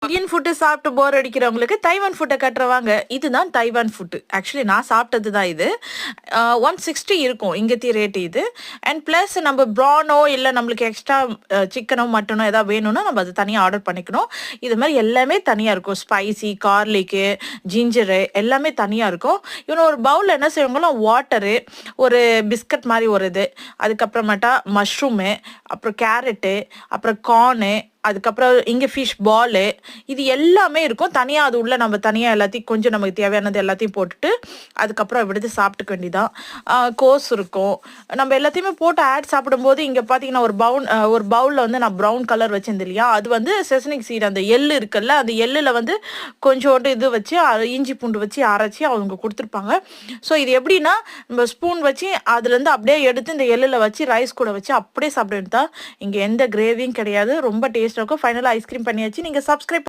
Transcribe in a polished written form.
Indian food சாப்பிட்டு போர் அடிக்கிறவங்களுக்கு Taiwan ஃபுட்டை கட்டுறவாங்க. இதுதான் தைவான் ஃபுட்டு. ஆக்சுவலி நான் சாப்பிட்டது தான் இது. 160 இருக்கும் இங்கத்தி ரேட்டு இது. அண்ட் ப்ளஸ் நம்ம ப்ரானோ இல்லை நம்மளுக்கு எக்ஸ்ட்ரா சிக்கனோ மட்டனோ ஏதாவது வேணும்னா நம்ம அது தனியாக ஆர்டர் பண்ணிக்கணும். இது மாதிரி எல்லாமே தனியாக இருக்கும். ஸ்பைசி, கார்லிக்கு, ஜிஞ்சரு எல்லாமே தனியாக இருக்கும். இவனை ஒரு பவுலில் என்ன செய்வாங்களோ வாட்டரு, ஒரு பிஸ்கட் மாதிரி ஒரு இது, அதுக்கப்புறமேட்டா மஷ்ரூமு, அப்புறம் கேரட்டு, அப்புறம் கார்னு, அதுக்கப்புறம் இங்கே ஃபிஷ் பாலு, இது எல்லாமே இருக்கும் தனியாக. அது உள்ள நம்ம தனியாக எல்லாத்தையும் கொஞ்சம் நமக்கு தேவையானது எல்லாத்தையும் போட்டுட்டு அதுக்கப்புறம் விடுத்து சாப்பிட்டுக்க வேண்டியதான். கோஸ் இருக்கும். நம்ம எல்லாத்தையுமே போட்டு ஆட் சாப்பிடும்போது இங்கே பார்த்தீங்கன்னா ஒரு பவுலில் வந்து நான் ப்ரௌன் கலர் வச்சிருந்தேன் இல்லையா, அது வந்து செசனிக் சீட், அந்த எள்ளு இருக்குல்ல, அந்த எள்ளில் வந்து கொஞ்சோண்டு இது வச்சு இஞ்சி பூண்டு வச்சு அரைச்சி அவங்க கொடுத்துருப்பாங்க. ஸோ இது எப்படின்னா நம்ம ஸ்பூன் வச்சு அதுலேருந்து அப்படியே எடுத்து இந்த எள்ளில் வச்சு ரைஸ் கூட வச்சு அப்படியே சாப்பிட வேண்டியதான். இங்கே எந்த கிரேவியும் கிடையாது. ரொம்ப டேஸ்ட் இருக்கும். ஃபைனலாக ஐஸ்கிரீம் பண்ணியாச்சு. நீங்கள் சப்ஸ்கிரைப்